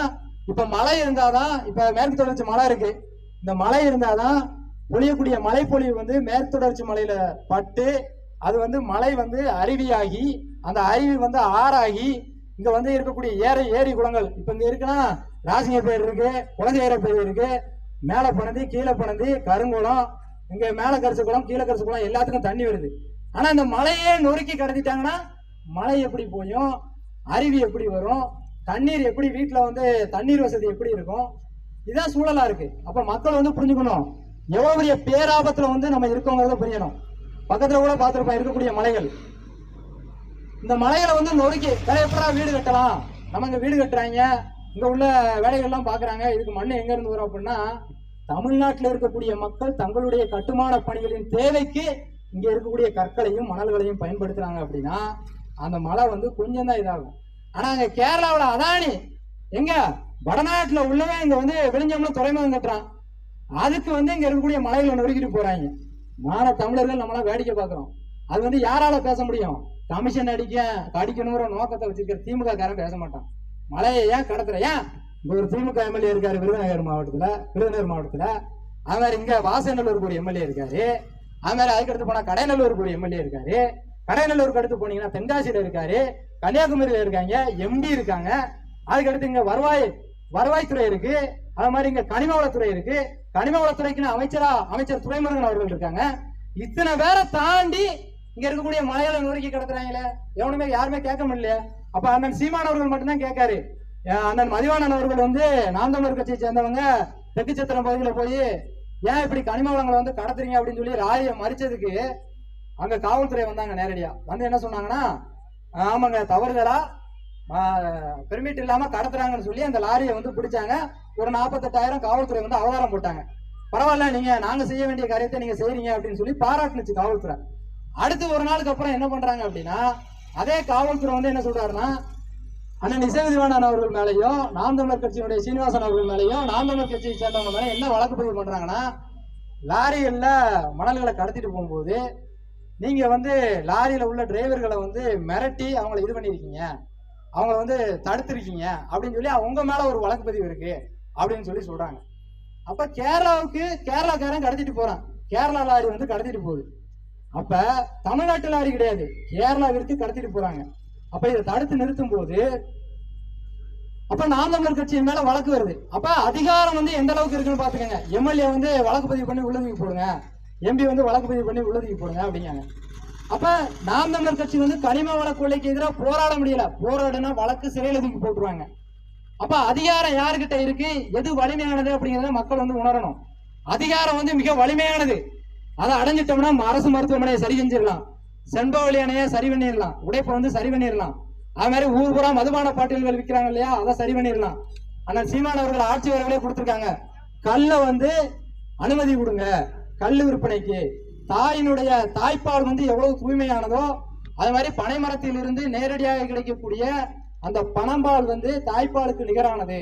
Speaker 1: இப்ப மழை இருந்தாதான், இப்ப மேற்கு தொடர்ச்சி மலை இருக்கு, இந்த மழை இருந்தாதான் பொழியக்கூடிய மழைப்பொழிவு வந்து மேற்கு தொடர்ச்சி மலையில பட்டு அது வந்து மழை வந்து அருவியாகி, அந்த அருவி வந்து ஆறாகி இங்க வந்து இருக்கக்கூடிய ஏரி குளங்கள், இப்ப இங்க இருக்குன்னா ராசிங்கர் பேர் இருக்கு, குலசேகர பேர் இருக்கு, மேல பணந்தி கீழே பணந்தி கருங்குளம், இங்க மேல கரிச குளம் கீழே கரிச குளம் எல்லாத்துக்கும் தண்ணி வருது. ஆனா இந்த மலையே நொறுக்கி கடத்திட்டாங்கன்னா மழை எப்படி போயும், அருவி எப்படி வரும், தண்ணீர் எப்படி வீட்டுல வந்து தண்ணீர் வசதி எப்படி இருக்கும், இதுதான் சூழலா இருக்கு. அப்ப மக்கள் வந்து புரிஞ்சுக்கணும், எவ்வளவு பெரிய பேராபத்துல வந்து நம்ம இருக்கோங்கிறத புரியணும். பக்கத்துல கூட பார்த்திருப்போம் இருக்கக்கூடிய மலைகள், இந்த மலைகளை வந்து நொறுக்கி வேற எப்படா வீடு கட்டலாம், நம்ம இங்க வீடு கட்டுறாங்க, இங்க உள்ள வேலைகள்லாம் பாக்குறாங்க. இதுக்கு மண் எங்க இருந்து வரும் அப்படின்னா, தமிழ்நாட்டில் இருக்கக்கூடிய மக்கள் தங்களுடைய கட்டுமான பணிகளின் தேவைக்கு இங்க இருக்கக்கூடிய கற்களையும் மணல்களையும் பயன்படுத்துறாங்க அப்படின்னா அந்த மழை வந்து கொஞ்சம் தான் இதாகும். ஆனா அங்க கேரளாவில் அதானி எங்க வடநாட்டுல உள்ளவன் இங்க வந்து விழிஞ்சோம்னு துறைமுகம் கட்டுறான். அதுக்கு வந்து இங்க இருக்கக்கூடிய மலைகளை நொறுக்கிட்டு போறாங்க. மான தமிழர்கள் நம்மளாம் வேடிக்கை பார்க்கிறோம். அது வந்து யாரால பேச முடியும்? கமிஷன் அடிக்கணுங்கிற நோக்கத்தை வச்சிருக்கிற திமுக காரன் பேச மாட்டான். மலையை ஏன் கடத்துற? ஏன் இங்க ஒரு திமுக எம்எல்ஏ இருக்காரு விருதுநகர் மாவட்டத்துல. அது மாதிரி இங்க வாசநல்லூருக்கு ஒரு எம்எல்ஏ இருக்காரு. அது மாதிரி அதுக்கடுத்து போனா கடைநல்லூருக்கு ஒரு எம்எல்ஏ இருக்காரு. கடைநல்லூருக்கு அடுத்து போனீங்கன்னா தென்காசியில இருக்காரு, கன்னியாகுமரியில இருக்காங்க, எம்டி இருக்காங்க. அதுக்கடுத்து இங்க வருவாய்த்துறை இருக்கு. அது மாதிரி இங்க கனிம வளத்துறை இருக்கு. கனிம வளத்துறைக்குன்னு அமைச்சர் துரைமுருகன் அவர்கள் இருக்காங்க. இத்தனை பேரை தாண்டி இங்க இருக்கக்கூடிய மலையாள நொறுக்கி கிடக்குறாங்களே, எவனுமே யாருமே கேட்க முடியல. அப்ப அண்ணன் சீமான் அவர்கள் மட்டும்தான் கேட்காரு. அண்ணன் மதிவாணன் அவர்கள் வந்து நாம் தமிழர் கட்சியை சேர்ந்தவங்க தெற்கு சத்திரம் பகுதியில போய் ஏன் இப்படி கனிம வளங்களை வந்து கடத்துறீங்க அப்படின்னு சொல்லி ராயை மறிச்சதுக்கு அங்க காவல்துறை வந்தாங்க. நேரடியா வந்து என்ன சொன்னாங்கன்னா, ஆமாங்க தவறுதலா பெர்மிட் இல்லாம கடத்துறாங்கன்னு சொல்லி அந்த லாரியை வந்து பிடிச்சாங்க. ஒரு 48,000 காவல்துறை வந்து அவதாரம் போட்டாங்க. பரவாயில்ல, நாங்க செய்ய வேண்டிய காரியத்தை நீங்க செய்றீங்க அப்படின்னு சொல்லி பாராட்டுனுச்சு காவல்துறை. அடுத்து ஒரு நாளுக்கு அப்புறம் என்ன பண்றாங்க அப்படின்னா, அதே காவல்துறை வந்து என்ன சொல்றாருன்னா, அண்ணன் இசை திவானன் அவர்கள் மேலேயும் நாம் தமிழர் கட்சியினுடைய சீனிவாசன் அவர்கள் மேலேயும் நாம் தமிழர் கட்சியை சேர்ந்தவங்க மேலே என்ன வழக்கு பதிவு பண்றாங்கன்னா, லாரிகள்ல மணல்களை கடத்திட்டு போகும்போது நீங்க வந்து லாரியில உள்ள டிரைவர்களை வந்து மிரட்டி அவங்களை இது பண்ணிருக்கீங்க, அவங்க வந்து தடுத்திருக்கீங்க அப்படின்னு சொல்லி அவங்க மேல ஒரு வழக்கு பதிவு இருக்கு அப்படின்னு சொல்லி சொல்றாங்க. அப்ப கேரளாக்காரன் கடத்திட்டு போறான். கேரளா லாரி வந்து கடத்திட்டு போகுது. அப்ப தமிழ்நாட்டு லாரி கிடையாது, கேரளாவிற்கு கடத்திட்டு போறாங்க. அப்ப இதை தடுத்து நிறுத்தும் போது அப்ப நாம் தமிழர் கட்சியின் மேல வழக்கு வருது. அப்ப அதிகாரம் வந்து எந்த அளவுக்கு இருக்குன்னு பாத்துக்கங்க. எம்எல்ஏ வந்து வழக்கு பதிவு பண்ணி உள்ளதுக்கு போடுங்க, எம்பி வந்து வழக்கு பதிவு பண்ணி உள்ளதுக்கு போடுங்க அப்படிங்காங்க. அப்ப நாம் தமிழர் கட்சி வந்து கனிம வள கொள்ளைக்கு எதிராக போராட முடியல. போராடுனா வழக்கு சிறையில் தூக்கி போட்டுருவாங்க. அப்ப அதிகாரம் யாருக்கிட்ட இருக்கு, எது வலிமையானது அப்படிங்கறத மக்கள் வந்து உணரணும். அதிகாரம் வந்து மிக வலிமையானது. அதை அடைஞ்சிட்டோம்னா அரசு மருத்துவமனையை சரி செஞ்சிடலாம், செண்பவழி அணையை சரி பண்ணிடலாம், உடைப்பை வந்து சரி பண்ணிடலாம். அது மாதிரி ஊர் பூரா மதுபான பாட்டில்கள் விற்கிறாங்க இல்லையா, அதை சரி பண்ணிடலாம். ஆனால் சீமான் அவர்கள் ஆட்சி வரங்களே கொடுத்துருக்காங்க. கல்ல வந்து அனுமதி கொடுங்க கல் விற்பனைக்கு. தாயினுடைய தாய்ப்பால் வந்து எவ்வளவு தூய்மையானதோ அது மாதிரி பனை மரத்தில் இருந்து நேரடியாக கிடைக்கக்கூடிய அந்த பனம்பால் வந்து தாய்ப்பாலுக்கு நிகரானது.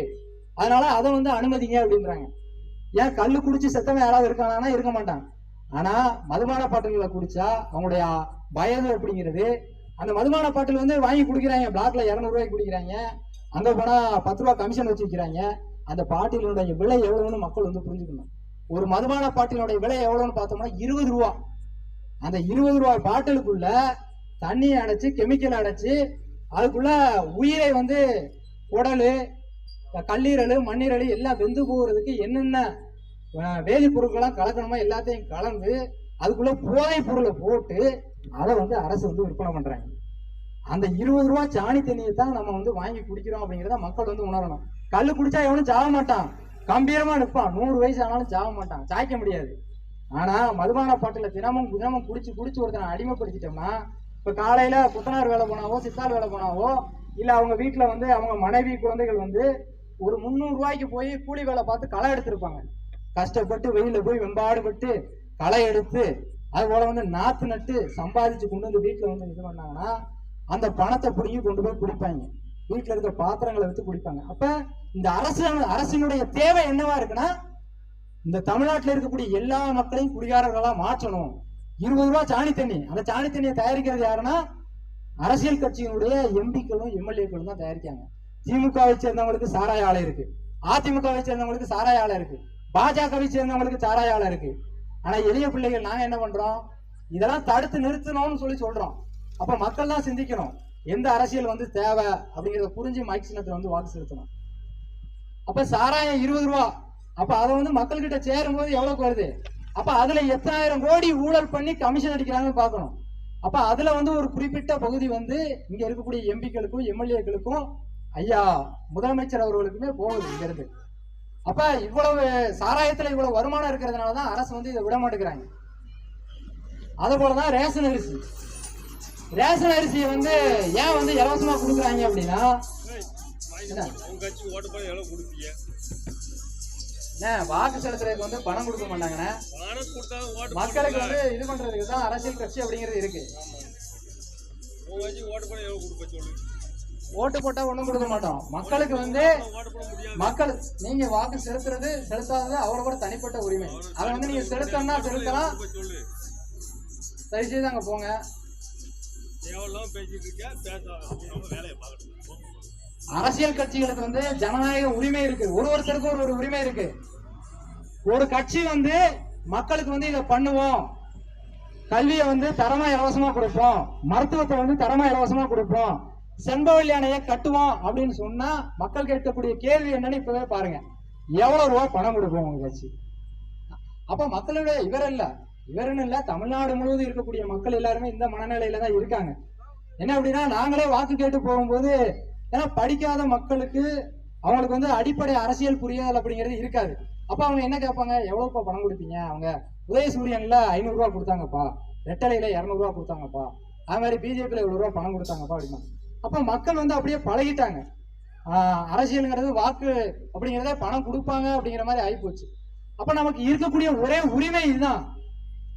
Speaker 1: அதனால அதை வந்து அனுமதிங்க அப்படின்றாங்க. ஏன் கல்லு குடிச்சு செத்தவன் யாராவது இருக்கானா? இருக்க மாட்டான். ஆனா மதுபான பாட்டில்களை குடிச்சா அவங்களுடைய வயது அப்படிங்கிறது, அந்த மதுபான பாட்டில் வந்து வாங்கி குடிக்கிறாங்க, பிளாக்ல 200 ரூபாய்க்கு குடிக்கிறாங்க, அங்க போனா 10 ரூபாய் கமிஷன் வச்சு விற்கிறாங்க. அந்த பாட்டிலுடைய விலை எவ்வளவுன்னு மக்கள் வந்து புரிஞ்சுக்கணும். ஒரு மதுபான பாட்டிலுடைய விலை எவ்வளவுன்னு பார்த்தோம்னா 20 ரூபா. அந்த 20 ரூபாய் பாட்டிலுக்குள்ள தண்ணியை அடைச்சு கெமிக்கல் அடைச்சு அதுக்குள்ள உயிரை வந்து உடல், கல்லீரல், மண்ணீரல் எல்லாம் வெந்து போகிறதுக்கு என்னென்ன வேதிப்பொருட்கள்லாம் கலக்கணுமோ எல்லாத்தையும் கலந்து அதுக்குள்ள போதை பொருளை போட்டு அதை வந்து அரசு வந்து விற்பனை பண்றாங்க. அந்த 20 ரூபாய் சாணி தண்ணியை தான் நம்ம வந்து வாங்கி குடிக்கிறோம் அப்படிங்கிறத மக்கள் வந்து உணரணும். கல்லு குடிச்சா எவனும் சாக மாட்டான், கம்பீரமா நிற்பான், 100 வயசு ஆனாலும் சாக மாட்டான், சாய்க்க முடியாது. ஆனா மதுபான பாட்டில தினமும் குடிச்சு ஒருத்தனை அடிமைப்படுத்திட்டோம்னா, இப்ப காலையில புத்தனார் வேலை போனாவோ சித்தாள் வேலை போனாவோ இல்ல அவங்க வீட்டுல வந்து அவங்க மனைவி குழந்தைகள் வந்து ஒரு 300 ரூபாய்க்கு போய் கூலி வேலை பார்த்து களை எடுத்திருப்பாங்க. கஷ்டப்பட்டு வெயில போய் வெம்பாடுபட்டு களை எடுத்து அது போல வந்து நாத்து நட்டு சம்பாதிச்சு கொண்டு வந்து வீட்டுல வந்து இது பண்ணாங்கன்னா அந்த பணத்தை பிடிங்கி கொண்டு போய் குடிப்பாங்க, வீட்டுல இருக்க பாத்திரங்களை வச்சு குடிப்பாங்க. அப்ப இந்த அரசினுடைய தேவை என்னவா இருக்குன்னா, இந்த தமிழ்நாட்டில் இருக்கக்கூடிய எல்லா மக்களையும் குடிகாரர்களா மாற்றணும். 20 ரூபாய் சாணி தண்ணி, அந்த சாணி தண்ணியை தயாரிக்கிறது யாருன்னா அரசியல் கட்சியினுடைய எம்பிக்களும் எம்எல்ஏக்களும் தான் தயாரிக்காங்க. திமுகவை சேர்ந்தவங்களுக்கு சாராய ஆலை இருக்கு, அதிமுகவை சேர்ந்தவங்களுக்கு சாராய ஆலை இருக்கு, பாஜகவை சேர்ந்தவங்களுக்கு சாராய ஆலை இருக்கு. ஆனா எளிய பிள்ளைகள் நாங்க என்ன பண்றோம், இதெல்லாம் தடுத்து நிறுத்தணும்னு சொல்லி சொல்றோம். அப்ப மக்கள் தான் சிந்திக்கணும், எந்த அரசியல் வந்து தேவை அப்படிங்கிறத புரிஞ்சு மைக் சின்னத்துல வந்து வாக்கு செலுத்தணும். அப்ப சாராயம் 20 ரூபா, அப்ப அதை வந்து மக்கள் கிட்ட சேரும் போது எவ்வளவு வருது, அப்ப அதுல எத்தனாயிரம் கோடி ஊழல் பண்ணி கமிஷன் அடிக்கிறாங்கன்னு பார்க்கணும். அப்ப அதுல வந்து ஒரு குறிப்பிட்ட பகுதி வந்து இங்க இருக்கக்கூடிய எம்பிக்களுக்கும் எம்எல்ஏக்களுக்கும் ஐயா முதலமைச்சர் அவர்களுக்குமே போகுது இங்க இருந்து. அப்ப இவ்வளவு சாராயத்துல இவ்வளவு வருமானம் இருக்கிறதுனாலதான் அரசு வந்து இதை விட மாட்டேங்கிறாங்க. அது போலதான் ரேஷன் அரிசியை வந்து ஏன் வந்து இலவசமா கொடுக்குறாங்க அப்படின்னா, வாக்கு செலுத்துறதுக்கு வந்து பணம் கொடுக்க மாட்டாங்கண்ணே. மக்களுக்கு வந்து இது பண்றதுக்கு தான் அரசியல் கட்சி அப்படிங்கிறது இருக்கு. ஓட்டு போட்டா ஒண்ணும் கொடுக்க மாட்டோம். மக்களுக்கு வந்து மக்கள் நீங்க வாக்கு செலுத்துறது செலுத்தாதது அவரோட தனிப்பட்ட உரிமை. அதை வந்து நீங்க செலுத்தணும்னா செலுத்தலாம், சரி செய்து அங்க போங்க. அரசியல் கட்சிகளுக்கு வந்து ஜனநாயக உரிமை இருக்கு, ஒருத்தருக்கும் ஒரு உரிமை இருக்கு. ஒரு கட்சி வந்து மக்களுக்கு வந்து இதை பண்ணுவோம், கல்வியை வந்து தரமா இலவசமா கொடுப்போம், மருத்துவத்தை வந்து தரமா இலவசமா கொடுப்போம், செண்பவல்லி அணையை கட்டுவோம் அப்படின்னு சொன்னா மக்கள் கேட்கக்கூடிய கேள்வி என்னன்னு இப்பவே பாருங்க, எவ்வளவு ரூபாய் பணம் கொடுப்போம் உங்க கட்சி? அப்ப மக்களுடைய இவருன்னு இல்ல, தமிழ்நாடு முழுவதும் இருக்கக்கூடிய மக்கள் எல்லாருமே இந்த மனநிலையில தான் இருக்காங்க. என்ன அப்படின்னா, நாங்களே வாக்கு கேட்டு போகும்போது ஏன்னா படிக்காத மக்களுக்கு அவங்களுக்கு வந்து அடிப்படை அரசியல் புரிதல் அப்படிங்கிறது இருக்காது. அப்ப அவங்க என்ன கேட்பாங்க, எவ்வளவுப்பா பணம் கொடுப்பீங்க? அவங்க உதயசூரியன்ல 500 ரூபாய் கொடுத்தாங்கப்பா, ரெட்டலையில 200 ரூபாய் கொடுத்தாங்கப்பா, அது மாதிரி பிஜேபியில இவ்வளவு ரூபாய் பணம் கொடுத்தாங்கப்பா அப்படின்னா அப்ப மக்கள் வந்து அப்படியே பழகிட்டாங்க. அரசியலுங்கிறது வாக்கு அப்படிங்கிறத பணம் கொடுப்பாங்க அப்படிங்கிற மாதிரி ஆயிப்போச்சு. அப்ப நமக்கு இருக்கக்கூடிய ஒரே உரிமை இதுதான்,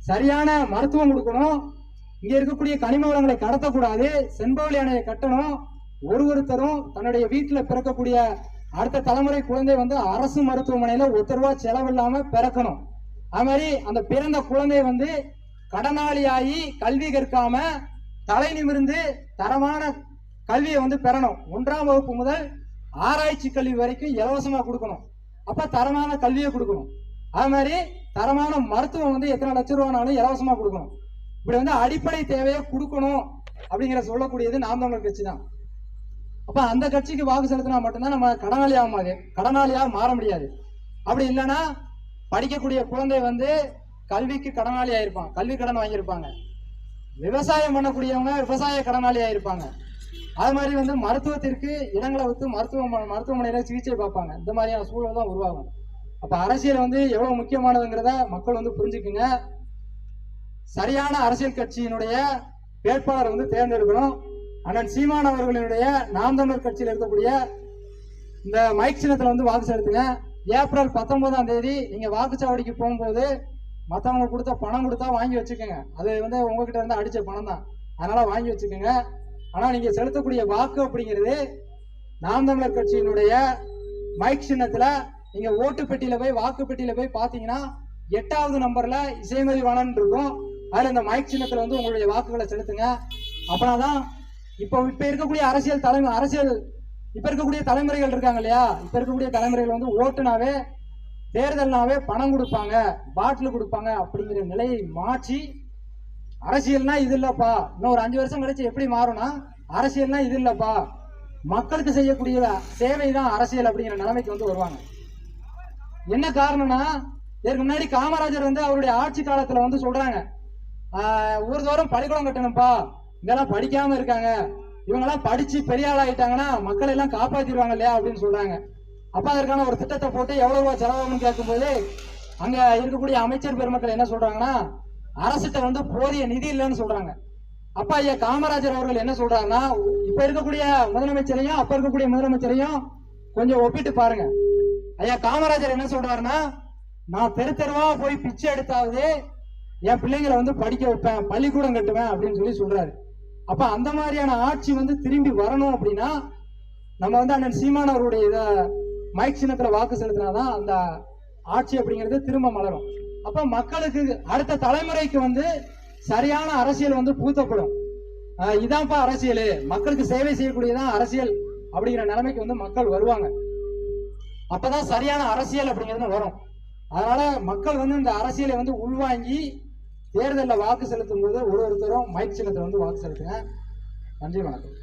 Speaker 1: சரியான மருத்துவம் கொடுக்கணும், இங்க இருக்கக்கூடிய கனிம வளங்களை கடத்தக்கூடாது, செண்பவல்லி அணையை கட்டணும், ஒருத்தரும் தன்னுடைய வீட்டுல பிறக்கக்கூடிய அடுத்த தலைமுறை குழந்தை வந்து அரசு மருத்துவமனையில ₹1 செலவில்லாம பிறக்கணும். அது மாதிரி அந்த பிறந்த குழந்தை வந்து கடனாளியாகி கல்வி கற்காம தலை நிமிர்ந்து தரமான கல்வியை வந்து பெறணும். 1ஆம் வகுப்பு முதல் ஆராய்ச்சி கல்வி வரைக்கும் இலவசமா கொடுக்கணும். அப்ப தரமான கல்வியை கொடுக்கணும். அது மாதிரி தரமான மருத்துவம் வந்து எத்தனை லட்சம் ரூபானாலும் இலவசமா கொடுக்கணும். இப்படி வந்து அடிப்படை தேவையை கொடுக்கணும் அப்படிங்கிற சொல்லக்கூடியது நாம் தமிழர் கட்சி தான். அப்ப அந்த கட்சிக்கு வாக்கு செலுத்தினா மட்டும்தான் நம்ம கடனாளியா மாற முடியாது. அப்படி இல்லைன்னா படிக்கக்கூடிய குழந்தை வந்து கல்விக்கு கடனாளி ஆயிருப்பாங்க, கல்வி கடன் வாங்கியிருப்பாங்க. விவசாயம் பண்ணக்கூடியவங்க விவசாய கடனாளி ஆயிருப்பாங்க. அது மாதிரி வந்து மருத்துவத்திற்கு இடங்களை விட்டு மருத்துவமனையில சிகிச்சை பார்ப்பாங்க. இந்த மாதிரியான சூழல் தான் உருவாகும். அப்ப அரசியல் வந்து எவ்வளவு முக்கியமானதுங்கிறத மக்கள் வந்து புரிஞ்சுக்குங்க. சரியான அரசியல் கட்சியினுடைய வேட்பாளர் வந்து தேர்ந்தெடுக்கணும். அண்ணன் சீமான் அவர்களினுடைய நாம் தமிழர் கட்சியில் இருக்கக்கூடிய இந்த மைக் சின்னத்துல வந்து வாக்கு செலுத்துங்க. ஏப்ரல் 19ஆம் தேதி நீங்க வாக்குச்சாவடிக்கு போகும்போது மற்றவங்க கொடுத்த பணம் கொடுத்தா வாங்கி வச்சுக்கோங்க. அது வந்து உங்ககிட்ட இருந்து அடிச்ச பணம் தான், அதனால வாங்கி வச்சுக்கோங்க. ஆனா நீங்க செலுத்தக்கூடிய வாக்கு அப்படிங்கிறது நாம் தமிழர் கட்சியினுடைய மைக் சின்னத்துல நீங்க ஓட்டு பெட்டியில போய் வாக்கு பெட்டியில போய் பாத்தீங்கன்னா 8வது நம்பர்ல இசைமதி வாணன் இருக்கும். அதுல இந்த மைக் சின்னத்துல வந்து உங்களுடைய வாக்குகளை செலுத்துங்க. அப்பனாதான் இப்ப இருக்கக்கூடிய இப்ப இருக்கக்கூடிய தலைமுறைகள் இருக்காங்க இல்லையா, இப்ப இருக்கக்கூடிய தலைமுறைகள் வந்து ஓட்டுனாவே தேர்தல்னாவே பணம் கொடுப்பாங்க, பாட்டில் கொடுப்பாங்க அப்படிங்கிற நிலையை மாற்றி அரசியல்னா இது இல்லப்பா, இன்னும் ஒரு 5 வருஷம் கழிச்சு எப்படி மாறும்னா அரசியல்னா இது இல்லப்பா, மக்களுக்கு செய்யக்கூடிய சேவை தான் அரசியல் அப்படிங்கிற நிலைமைக்கு வந்து வருவாங்க. என்ன காரணம்னா, இதற்கு முன்னாடி காமராஜர் வந்து அவருடைய ஆட்சி காலத்துல வந்து சொல்றாங்க, ஊர்தோறும் பள்ளிக்கூடம் கட்டணும்ப்பா, இதெல்லாம் படிக்காம இருக்காங்க, இவங்கெல்லாம் படிச்சு பெரிய ஆள் ஆயிட்டாங்கன்னா மக்கள் எல்லாம் காப்பாத்திடுவாங்க இல்லையா அப்படின்னு சொல்றாங்க. அப்ப அதற்கான ஒரு திட்டத்தை போட்டு எவ்வளவு ரூபாய் செலவாகும்னு கேட்கும்போது அங்க இருக்கக்கூடிய அமைச்சர் பெருமக்கள் என்ன சொல்றாங்கன்னா, அரசுகிட்ட வந்து போதிய நிதி இல்லைன்னு சொல்றாங்க. அப்ப ஐயா காமராஜர் அவர்கள் என்ன சொல்றாங்கன்னா, இப்ப இருக்கக்கூடிய முதலமைச்சரையும் அப்ப இருக்கக்கூடிய முதலமைச்சரையும் கொஞ்சம் ஒப்பிட்டு பாருங்க. ஐயா காமராஜர் என்ன சொல்றாருன்னா, நான் தெருவா போய் பிச்சை எடுத்தாவது என் பிள்ளைங்களை வந்து படிக்க வைப்பேன், பள்ளிக்கூடம் கட்டுவேன் அப்படின்னு சொல்றாரு. அப்ப அந்த மாதிரியான ஆட்சி வந்து திரும்பி வரணும் அப்படின்னா நம்ம வந்து அண்ணன் சீமான் அவருடைய மைக் சின்னத்துல வாக்கு செலுத்தினாதான் அந்த ஆட்சி அப்படிங்கிறது திரும்ப மலரும். அப்ப மக்களுக்கு அடுத்த தலைமுறைக்கு வந்து சரியான அரசியல் வந்து பூத்தப்படும். இதான்ப்பா அரசியல், மக்களுக்கு சேவை செய்யக்கூடியதான் அரசியல் அப்படிங்கிற நிலைமைக்கு வந்து மக்கள் வருவாங்க. அப்பதான் சரியான அரசியல் அப்படிங்கிறது வரும். அதனால மக்கள் வந்து இந்த அரசியலை வந்து உள்வாங்கி தேர்தலில் வாக்கு செலுத்தும் போது ஒருத்தரும் மைக் சின்னத்தை வந்து வாக்கு செலுத்துங்க. நன்றி, வணக்கம்.